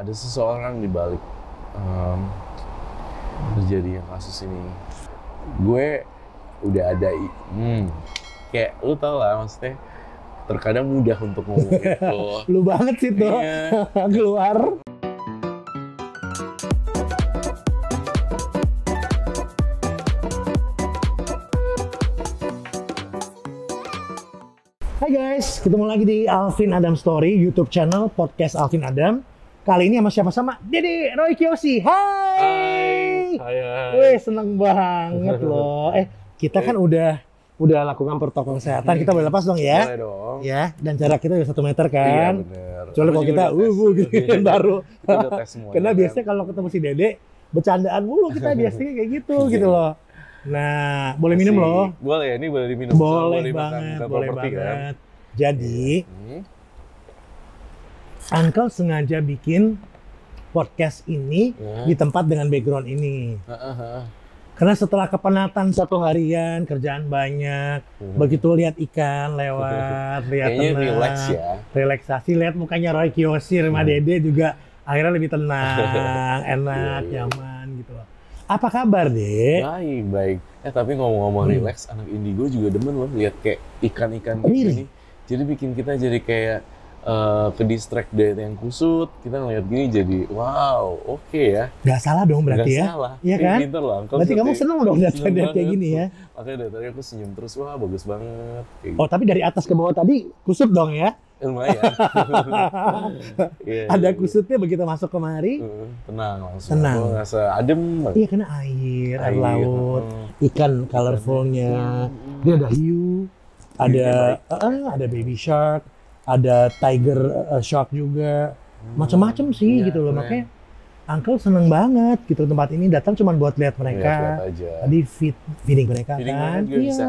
ada seseorang di balik terjadinya kasus ini. Gue udah ada, kayak lu tau lah maksudnya, terkadang mudah untuk ngomong itu. Lu banget sih tuh, Iya. keluar. Hai guys, ketemu lagi di Alvin Adam Story, YouTube channel podcast Alvin Adam. Kali ini sama siapa? Sama Dede Roy Kiyoshi. Hai. Hai. Wih, seneng banget loh. Kita kan udah lakukan protokol kesehatan. Kita boleh lepas dong ya? Boleh dong. Ya, dan jarak kita udah 1 meter kan? Iya bener. Kecuali kalau kita gitu baru. Kita udah tes semua. Karena biasanya kalau ketemu si Dede, bercandaan mulu kita biasanya kayak gitu gitu loh. Nah, boleh minum loh. Boleh, ini boleh diminum. Boleh makan banget, boleh properti, banget. Kan? Jadi, Uncle sengaja bikin podcast ini di tempat dengan background ini. Karena setelah kepenatan 1 harian, kerjaan banyak, begitu lihat ikan lewat, lihat Kayaknya tenang, relax ya. relaksasi, lihat mukanya Roy Kiyoshi sama Dede juga akhirnya lebih tenang, enak, nyaman gitu loh. Apa kabar, Dek? Baik. Tapi ngomong-ngomong relax, anak indigo juga demen loh lihat kayak ikan-ikan kayak gini. Jadi bikin kita jadi kayak ke distract dari yang kusut. Kita ngeliat gini jadi wow, oke ya. Gak salah dong berarti Gak ya? salah. Iya kan? Pinter loh, Uncle. Berarti kamu seneng dong lihat kayak gini ya? Makanya dari tadi aku senyum terus, wah bagus banget. Kayak Oh, tapi dari atas ke bawah tadi kusut dong ya? lumayan. Ada kusutnya begitu masuk kemari. Tenang langsung. Tenang. Aku ngerasa adem banget. Iya, karena air laut, ikan colorfulnya. Dia ada hiu, ada baby shark, ada tiger shark juga. Macam-macam sih gitu loh. Makanya Uncle seneng banget gitu tempat ini datang cuma buat lihat mereka. Lihat aja. Tadi feeding mereka Feeding kan. mereka juga bisa.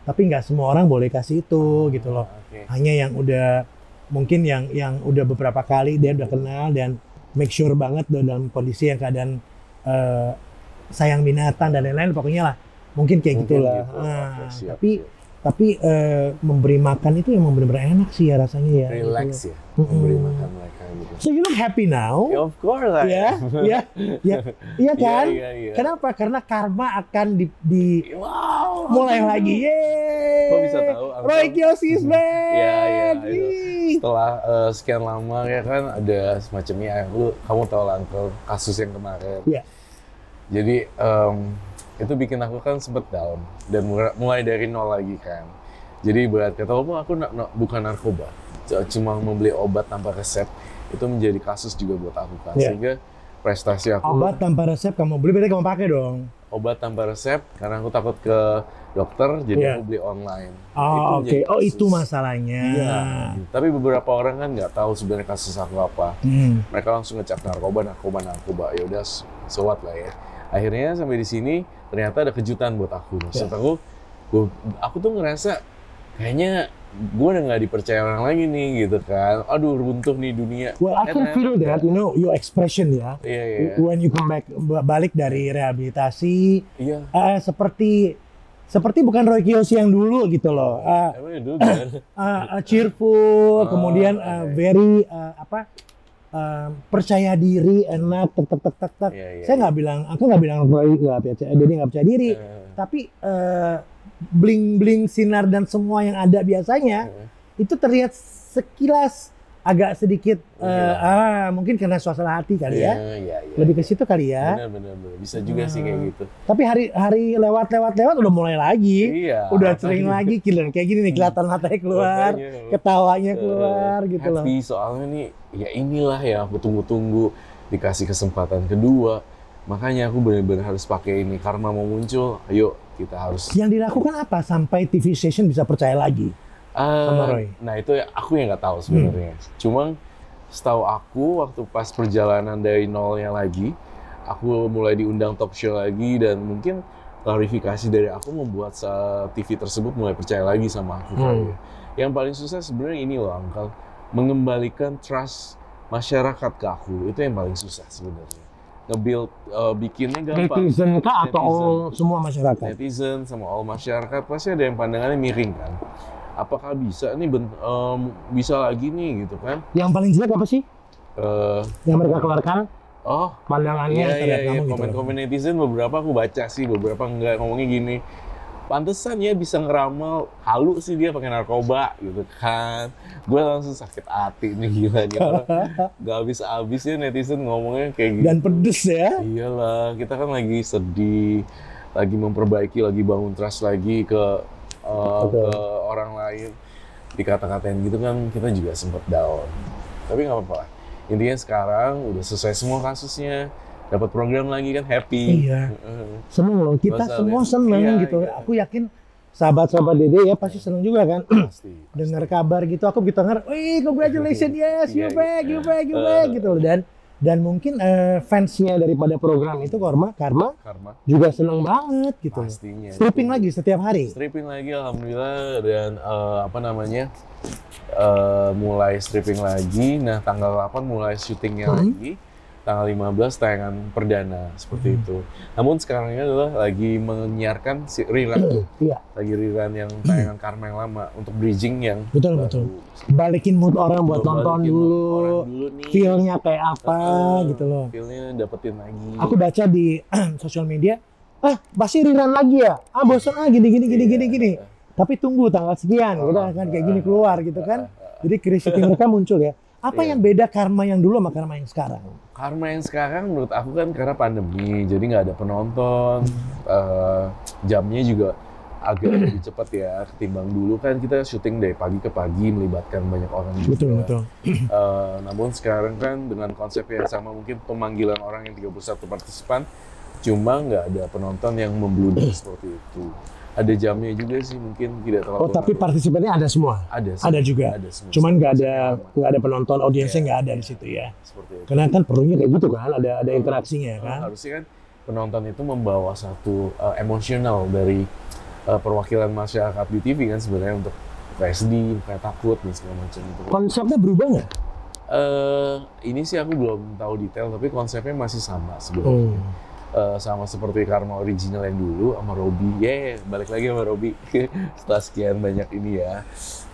Tapi nggak semua orang boleh kasih itu gitu loh. Hanya yang udah mungkin yang udah beberapa kali dia udah kenal dan make sure banget dalam kondisi yang keadaan sayang binatang dan lain-lain, pokoknya lah mungkin kayak gitulah. Gitu. Tapi memberi makan itu yang benar-benar enak sih ya rasanya ya. Relax gitu. ya, memberi makan mereka gitu. So you look happy now? Yeah, of course lah. Iya kan? Iya. Kenapa? Karena karma akan Wow. mulai lagi. Yeay! Kok bisa tahu? Roy Kiyoshi is back! Iya. Ih. Setelah sekian lama ya kan ada semacamnya, kamu tahu lah Uncle, kasus yang kemarin. Iya. Jadi itu bikin aku kan sempet down dan mulai dari nol lagi kan. Jadi berat kata aku bukan narkoba, cuma membeli obat tanpa resep, itu menjadi kasus juga buat aku kan. Sehingga prestasi aku. Obat tanpa resep kamu beli, berarti kamu pakai dong. Obat tanpa resep karena aku takut ke dokter, jadi aku beli online. Oh, oke. Oh, itu masalahnya. Iya. Tapi beberapa orang kan nggak tahu sebenarnya kasus aku apa. Mereka langsung ngecap narkoba. Ya udah, so what lah ya. Akhirnya sampai di sini ternyata ada kejutan buat aku. Maksud aku tuh ngerasa kayaknya gue udah nggak dipercaya orang lagi nih gitu kan. Aduh, runtuh nih dunia. Well, I can feel that, you know, your expression ya. Iya. When you come back, balik dari rehabilitasi, seperti bukan Roy Kiyoshi yang dulu gitu loh. Emang dulu kan? Cheerful, kemudian very percaya diri, enak, tek. Saya nggak bilang, aku nggak bilang Roy nggak percaya diri, tapi bling sinar dan semua yang ada biasanya itu terlihat sekilas agak sedikit mungkin karena suasana hati kali ya. Lebih ke situ kali ya. Benar. Bisa juga sih kayak gitu. Tapi hari lewat udah mulai lagi. Iya. Udah sering lagi kayak gini nih, kelihatan matanya keluar, ketawanya keluar gitu loh. Happy soalnya nih, ya inilah ya aku tunggu-tunggu, dikasih kesempatan kedua. Makanya aku benar-benar harus pakai ini. Karma mau muncul, ayo kita harus. Yang dilakukan apa sampai TV station bisa percaya lagi sama Roy? Nah itu aku yang nggak tahu sebenarnya. Cuma setahu aku waktu pas perjalanan dari nolnya lagi, aku mulai diundang talk show lagi dan mungkin klarifikasi dari aku membuat TV tersebut mulai percaya lagi sama aku. Yang paling susah sebenarnya ini loh, Uncle, mengembalikan trust masyarakat ke aku. Itu yang paling susah sebenarnya. Nge-build, bikinnya gampang. Netizen kah atau semua masyarakat? Netizen sama all masyarakat pasti ada yang pandangannya miring kan. Apakah bisa nih bisa lagi nih gitu kan? Yang paling jelek apa sih? yang mereka keluarkan pandangannya iya, terhadap iya, kamu gitu. Komen-komen netizen beberapa aku baca sih, beberapa enggak, ngomongnya gini. Pantesan ya bisa ngeramal, halu sih dia pakai narkoba gitu kan. Gue langsung sakit hati nih, gila gitu. Gak habis-habis ya netizen ngomongnya kayak gitu. Dan pedes ya. Iyalah, kita kan lagi sedih, lagi memperbaiki, lagi bangun trust lagi ke orang lain. Dikata-katain gitu kan kita juga sempat down. Tapi nggak apa-apa. Intinya sekarang udah selesai semua kasusnya. Dapat program lagi kan happy. Iya. Seneng loh, kita semua seneng gitu. Iya. Aku yakin sahabat-sahabat Dede ya pasti seneng juga kan. Pasti. Dengar kabar gitu, aku gitu denger, wih congratulations, yes, you back gitu loh. Dan mungkin fansnya daripada program itu Karma juga seneng banget gitu. Pastinya. Stripping lagi setiap hari. Stripping lagi alhamdulillah, dan mulai stripping lagi. Nah, tanggal 8 mulai syutingnya lagi. Tanggal 15 tayangan perdana seperti itu. Namun sekarang ini adalah lagi menyiarkan rerun. Iya. Lagi rerun yang tayangan Karma yang lama untuk bridging yang betul. Balikin mood orang buat nonton dulu. Feel-nya kayak apa gitu loh. Feel-nya dapetin lagi. Aku baca di sosial media, pasti rerun lagi ya. Bosan gini. Tapi tunggu tanggal sekian, udah kan kayak gini keluar gitu kan. Jadi curiosity mereka muncul ya. Apa yang beda Karma yang dulu sama Karma yang sekarang? Karma yang sekarang menurut aku kan karena pandemi, jadi nggak ada penonton, jamnya juga agak lebih cepat ya ketimbang dulu kan kita syuting dari pagi ke pagi melibatkan banyak orang juga. Betul. Namun sekarang kan dengan konsep yang sama, mungkin pemanggilan orang yang 31 partisipan, cuma nggak ada penonton yang membludak seperti itu. Ada jamnya juga sih, mungkin tidak terlalu. Tapi partisipannya ada semua. Ada juga. Ada semua. Cuman nggak ada penonton, audiensnya nggak ada di situ ya. Seperti itu. Karena kan perlunya kayak gitu kan, ada interaksinya kan. Harusnya kan penonton itu membawa satu emosional dari perwakilan masyarakat di TV kan sebenarnya, untuk sedih, kayak takut dan segala macam itu. Konsepnya berubah nggak? Ini sih aku belum tahu detail, tapi konsepnya masih sama sebenarnya. Sama seperti Karma original yang dulu sama Robby. Balik lagi sama Robby. Setelah sekian banyak ini ya,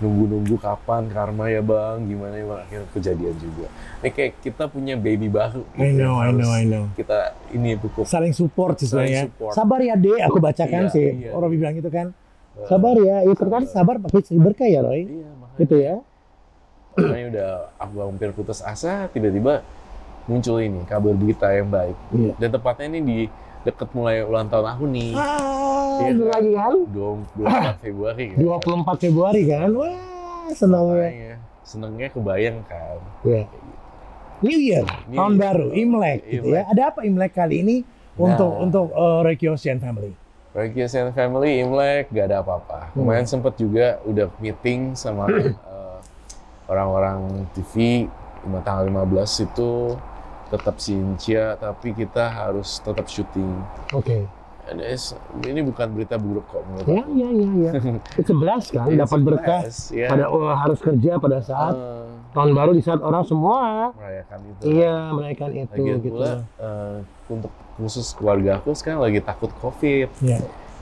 nunggu kapan Karma ya bang, gimana ya bang, akhirnya kejadian juga. Ini kayak kita punya baby baru. I know. Kita ini cukup saling support sebenarnya. Sabar ya Dek, aku bacakan sih. Robby bilang gitu kan. Sabar ya, itu kan sabar pakai berkah ya Roy. Iya, makanya. Gitu ya. Makanya udah aku hampir putus asa, tiba-tiba muncul ini kabar berita yang baik. Dan tepatnya ini di deket mulai ulang tahun aku nih. Itu lagi kan? 24 Februari kan. 24 Februari kan? Wah, senengnya kebayang kan. New Year, tahun baru, Imlek gitu ya. Ada apa Imlek kali ini untuk Rekyosian Family? Rekyosian Family Imlek gak ada apa-apa. Kemarin sempet juga udah meeting sama orang-orang TV. Tanggal 15 itu tetap Cynthia, tapi kita harus tetap syuting. Oke. Ini bukan berita buruk kok menurut aku. Iya. 11 kan, dapat berkah. Pada harus kerja pada saat tahun baru, di saat orang semua merayakan itu. Iya, merayakan itu. Lagian gitu. Pula, untuk khusus keluarga aku sekarang lagi takut COVID.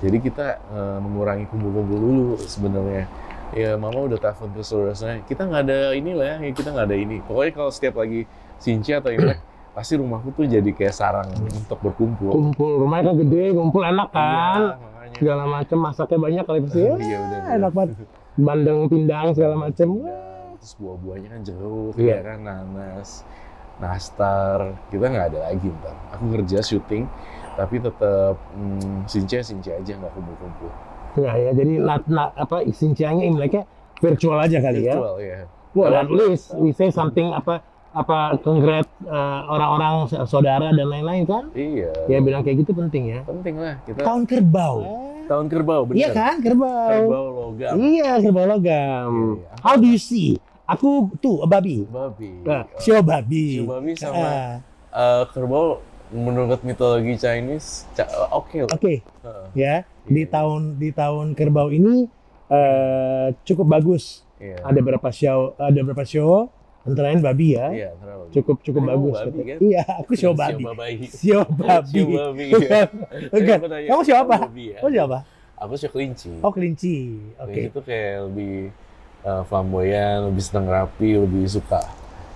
Jadi kita mengurangi kumpul-kumpul dulu sebenarnya. Ya, mama udah telepon ke saudara-saudaranya, kita nggak ada inilah, kita nggak ada ini. Pokoknya kalau setiap lagi Cynthia atau Imlek, pasti rumahku tuh jadi kayak sarang untuk berkumpul. Rumahnya kan gede, kumpul enak kan. Iya, segala macam, masaknya banyak kali pasti. Iya, udah. Enak banget. Bandeng, pindang, segala macam. Terus buah-buahnya kan jeruk, ya kan, nanas, nastar. Kita nggak ada lagi ntar. Aku kerja syuting, tapi tetap Cynthia aja, nggak kumpul-kumpul. Ya, jadi Cynthia-nya Imleknya virtual aja kali ya. Virtual, ya. Well, at least we say something congrats orang-orang saudara dan lain-lain kan? Iya. Ya bilang kayak gitu penting ya. Penting lah kita. Tahun kerbau. Tahun kerbau, benar. Iya kan, kerbau. Kerbau logam. Iya, kerbau logam. Iya. How do you see? Aku tuh babi. Show babi. Show babi sama kerbau. Menurut mitologi Chinese, oke. Ya, di tahun kerbau ini cukup bagus. Ada beberapa show, antara lain babi ya. Iya, cukup bagus. Babi, kan? Iya, aku show babi. Show babi. Kamu show apa? Kamu show apa? Aku show kelinci. Oh, kelinci. Kelinci itu kayak lebih flamboyan, lebih senang rapi, lebih suka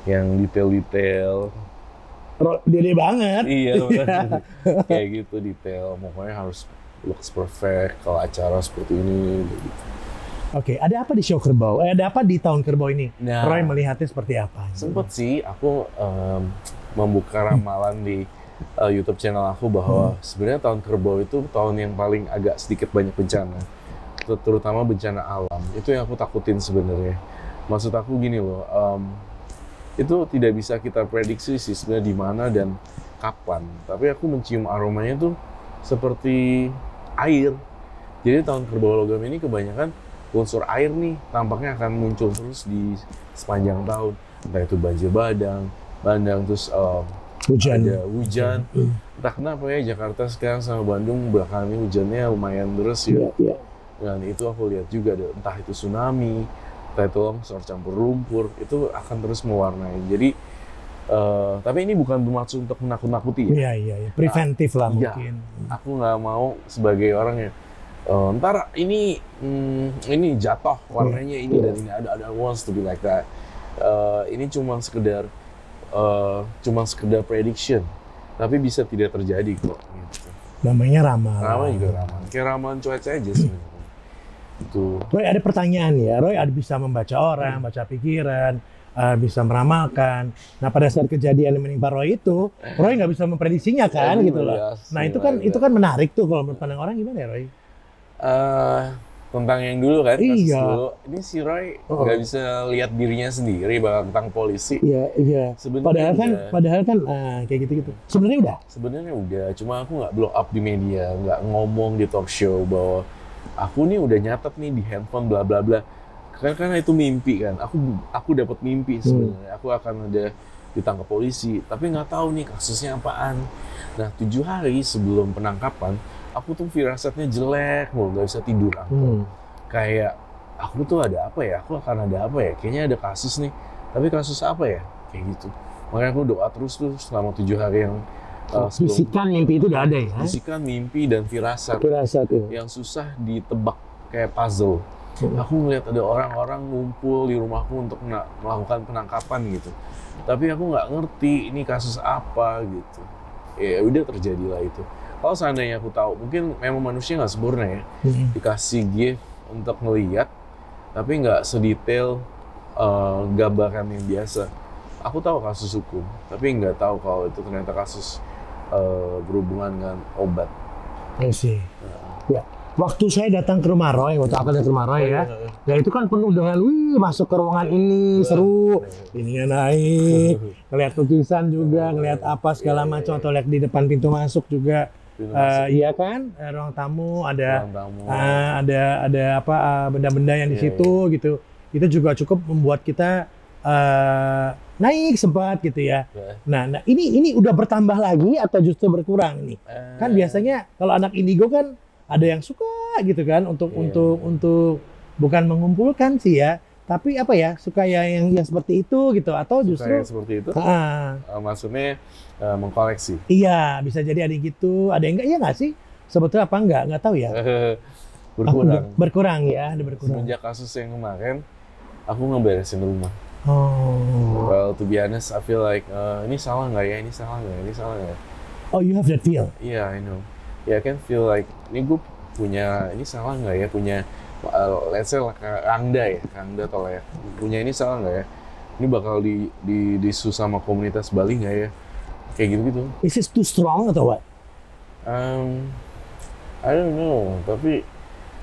yang detail-detail. Dede banget. Iya, kayak gitu detail. Pokoknya harus looks perfect kalau acara seperti ini. Gitu. Oke, ada apa di show Kerbau? Ada apa di tahun Kerbau ini? Nah, Roy melihatnya seperti apa? Sempet sih aku membuka ramalan di YouTube channel aku bahwa sebenarnya tahun Kerbau itu tahun yang paling agak sedikit banyak bencana, terutama bencana alam. Itu yang aku takutin sebenarnya. Maksud aku gini loh, itu tidak bisa kita prediksi sih sebenarnya di mana dan kapan. Tapi aku mencium aromanya tuh seperti air. Jadi tahun Kerbau Logam ini kebanyakan unsur air nih tampaknya akan muncul terus di sepanjang tahun. Entah itu banjir bandang, terus hujan. Ada hujan. Entah kenapa ya Jakarta sekarang sama Bandung belakangan ini hujannya lumayan deras ya. Dan itu aku lihat juga, entah itu tsunami, entah itu longsor campur lumpur, itu akan terus mewarnai. Jadi, tapi ini bukan bermaksud untuk menakut-nakuti ya. Iya. Preventif lah mungkin. Aku nggak mau sebagai orang yang ntar ini jatuh warnanya ini dan ini ada wants to be like that. Ini cuma sekedar prediction, tapi bisa tidak terjadi kok. Gitu. Namanya ramalan. Namanya juga ramalan. Kayak ramalan cuaca aja sebenarnya. Itu. Roy ada pertanyaan ya. Roy bisa membaca orang, baca pikiran, bisa meramalkan. Nah pada saat kejadian yang menimpa Roy itu, Roy nggak bisa memprediksinya kan gitu loh. Nah itu kan menarik tuh kalau menurut pandang orang gimana ya Roy? Tentang yang dulu kan, kasus iya. dulu. Ini si Roy nggak bisa lihat dirinya sendiri bahkan tentang polisi. Iya. Padahal kan kayak gitu. Sebenarnya udah. Cuma aku nggak blow up di media, nggak ngomong di talk show bahwa aku nih udah nyatet nih di handphone bla bla bla. Karena itu mimpi kan. Aku dapat mimpi sebenarnya. Aku akan ada ditangkap polisi, tapi nggak tahu nih kasusnya apaan. Nah 7 hari sebelum penangkapan, aku tuh firasatnya jelek, nggak bisa tidur aku. Kayak aku tuh ada apa ya? Aku akan ada apa ya? Kayaknya ada kasus nih. Tapi kasus apa ya? Kayak gitu. Makanya aku doa terus tuh selama 7 hari yang bisikan mimpi itu udah ada ya? Bisikan mimpi dan firasat yang susah ditebak kayak puzzle. Aku ngeliat ada orang-orang ngumpul di rumahku untuk melakukan penangkapan gitu. Tapi aku nggak ngerti ini kasus apa gitu. Ya udah terjadilah itu. Kalau seandainya aku tahu, mungkin memang manusia nggak sempurna ya, dikasih gift untuk ngeliat, tapi nggak sedetail gambaran yang biasa. Aku tahu kasus hukum, tapi nggak tahu kalau itu ternyata kasus berhubungan dengan obat. Iya sih. Ya. Waktu saya datang ke rumah Roy, waktu aku datang ke rumah Roy ya itu kan penuh dengan, masuk ke ruangan ini seru, ininya naik, ngeliat lukisan juga, ngeliat apa segala macam, atau lihat di depan pintu masuk juga. Iya kan, ruang tamu ada apa benda-benda yang di situ gitu. Itu juga cukup membuat kita naik sempat gitu ya. Nah ini udah bertambah lagi atau justru berkurang nih? Kan biasanya kalau anak indigo kan ada yang suka gitu kan untuk bukan mengumpulkan sih ya, tapi apa ya, suka yang seperti itu gitu, atau justru seperti itu. Maksudnya mengkoleksi. Iya, bisa jadi ada gitu, ada yang enggak, iya nggak sih? Sebetulnya apa nggak tahu ya. Berkurang ya, ada berkurang. Semenjak kasus yang kemarin, aku ngeberesin rumah. Well, to be honest, I feel like ini salah nggak ya, ini salah nggak. Oh, you have that feel? Yeah, I know. Yeah, I can feel like ini gue punya, ini salah nggak ya, punya let's say Rangda atau ya, punya ini salah nggak ya, ini bakal disu sama komunitas Bali nggak ya, kayak gitu. Is it too strong atau what? I don't know, tapi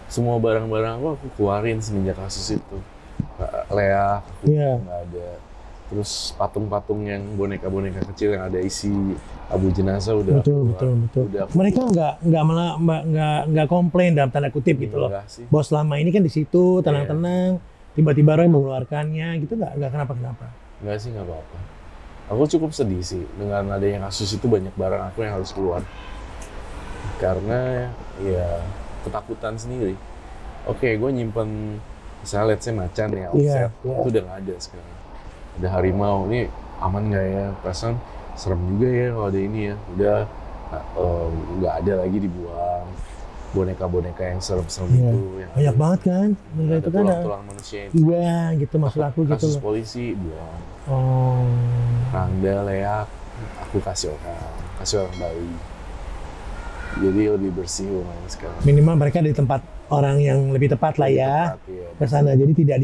semua barang-barang aku keluarin semenjak kasus itu. Lea nggak ada, terus patung-patung yang boneka-boneka kecil yang ada isi abu jenazah udah betul. Udah mereka nggak komplain dalam tanda kutip gitu loh. Bos selama ini kan di situ tenang-tenang, tiba-tiba Roy mengeluarkannya gitu, nggak kenapa-kenapa. Nggak sih, nggak apa-apa. Aku cukup sedih sih dengan adanya kasus itu, banyak barang aku yang harus keluar karena ya ketakutan sendiri. Oke, gue nyimpen misalnya let's say macan ya, offset, itu udah nggak ada sekarang. Ada harimau, ini aman nggak ya? Perasaan serem juga ya kalau ada ini ya. Udah nggak ada lagi, dibuang. boneka-boneka yang serem-serem Iya. itu. Yang Banyak banget kan, benda ada itu kan. tulang-tulang manusia itu. Iya, gitu maksud aku gitu Kasus loh. polisi, buang. Oh. Rangga, leak, aku kasih orang Bali. Jadi lebih bersih rumahnya sekarang. Minimal mereka di tempat orang yang lebih tepat lah ya, Iya. ke sana. Jadi tidak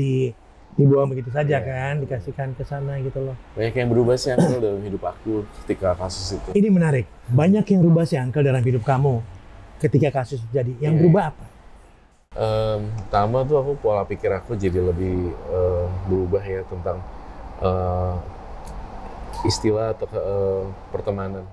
dibuang begitu saja Iya. kan, dikasihkan ke sana gitu loh. Banyak yang berubah sih Uncle dalam hidup aku ketika kasus itu. Ini menarik. Banyak yang berubah sih Uncle dalam hidup kamu ketika kasus terjadi. Yang Iya. berubah apa? Pertama tuh aku pola pikir aku jadi lebih berubah ya tentang istilah atau pertemanan.